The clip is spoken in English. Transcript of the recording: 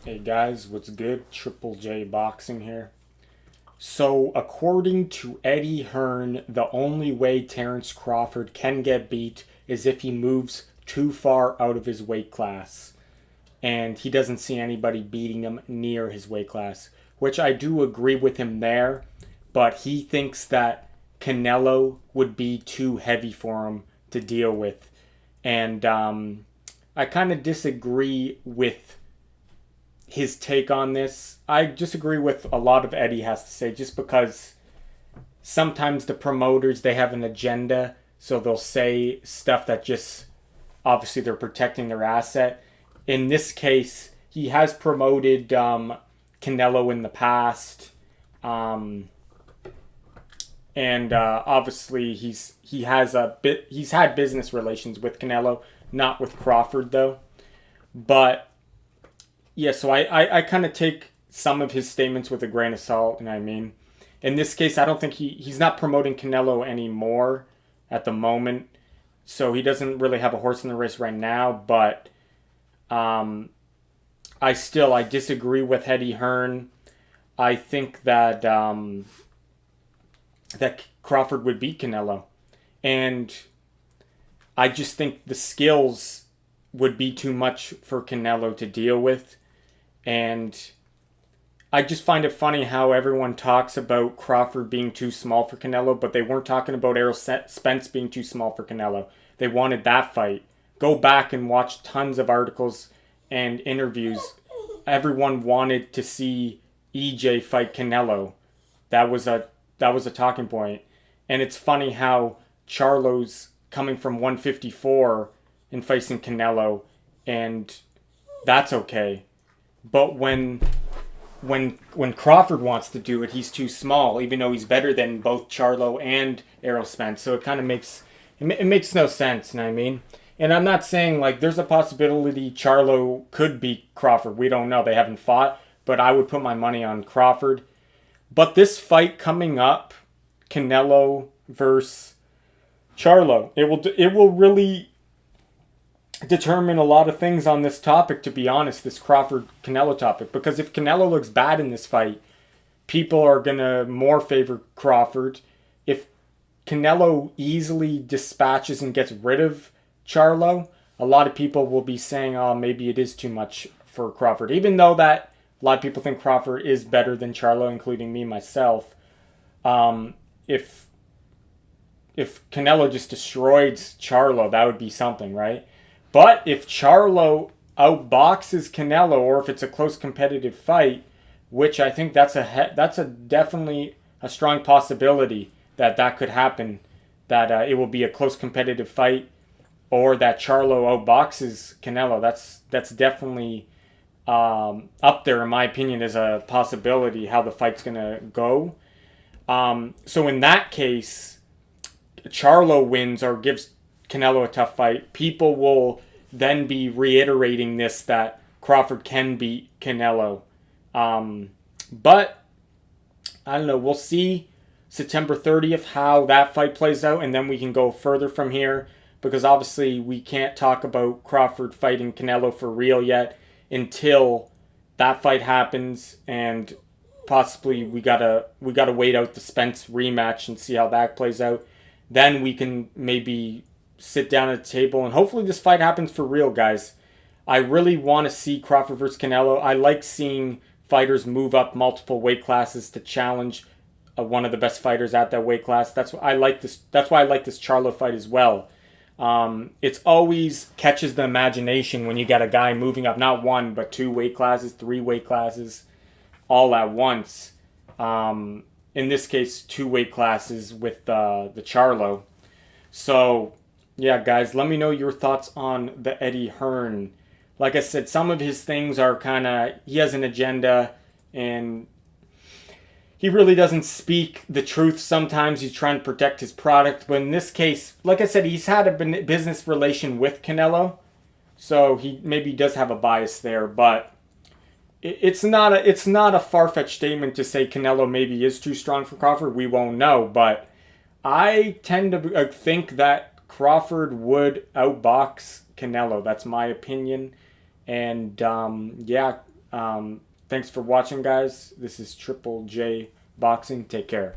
Hey guys, what's good? JJJBoxing here. So, according to Eddie Hearn, the only way Terence Crawford can get beat is if he moves too far out of his weight class. And he doesn't see anybody beating him near his weight class, which I do agree with him there. But he thinks that Canelo would be too heavy for him to deal with. And I kind of disagree with his take on this. I disagree with a lot of Eddie has to say, just because sometimes the promoters, they have an agenda, so they'll say stuff that just obviously they're protecting their asset. In this case, he has promoted Canelo in the past, and obviously he's had business relations with Canelo, not with Crawford though. But yeah, so I kind of take some of his statements with a grain of salt, and I mean, in this case, I don't think he's not promoting Canelo anymore at the moment, so he doesn't really have a horse in the race right now. But I disagree with Eddie Hearn. I think that that Crawford would beat Canelo, and I just think the skills would be too much for Canelo to deal with. And I just find it funny how everyone talks about Crawford being too small for Canelo, but they weren't talking about Errol Spence being too small for Canelo. They wanted that fight. Go back and watch tons of articles and interviews. Everyone wanted to see EJ fight Canelo. That was a talking point. And it's funny how Charlo's coming from 154 and facing Canelo, and that's okay. But when Crawford wants to do it, he's too small, even though he's better than both Charlo and Errol Spence. So it kind of makes no sense, you know what I mean? And I'm not saying like there's a possibility Charlo could beat Crawford. We don't know. They haven't fought, but I would put my money on Crawford. But this fight coming up, Canelo versus Charlo, it will really determine a lot of things on this topic, to be honest, this Crawford-Canelo topic. Because if Canelo looks bad in this fight, people are going to more favor Crawford. If Canelo easily dispatches and gets rid of Charlo, a lot of people will be saying, oh, maybe it is too much for Crawford. Even though that a lot of people think Crawford is better than Charlo, including me, myself. If Canelo just destroys Charlo, that would be something, right? But if Charlo outboxes Canelo, or if it's a close competitive fight, which I think that's a definitely a strong possibility that could happen, that it will be a close competitive fight, or that Charlo outboxes Canelo. That's definitely up there in my opinion as a possibility how the fight's gonna go. So in that case, Charlo wins or gives Canelo a tough fight, people will then be reiterating this, that Crawford can beat Canelo. But I don't know. We'll see September 30th how that fight plays out, and then we can go further from here, because obviously we can't talk about Crawford fighting Canelo for real yet until that fight happens, and possibly we gotta wait out the Spence rematch and see how that plays out. Then we can maybe sit down at the table, and hopefully this fight happens for real, guys. I really want to see Crawford versus Canelo. I like seeing fighters move up multiple weight classes to challenge one of the best fighters at that weight class. That's why I like this. That's why I like this Charlo fight as well. It's always catches the imagination when you got a guy moving up not one but two weight classes, three weight classes, all at once. In this case, two weight classes with the Charlo. So yeah, guys, let me know your thoughts on the Eddie Hearn. Like I said, some of his things are kind of, he has an agenda, and he really doesn't speak the truth sometimes. He's trying to protect his product. But in this case, like I said, he's had a business relation with Canelo, so he maybe does have a bias there. But it's not a far-fetched statement to say Canelo maybe is too strong for Crawford. We won't know, but I tend to think that Crawford would outbox Canelo. That's my opinion. And yeah, Thanks for watching, guys. This is Triple J Boxing. Take care.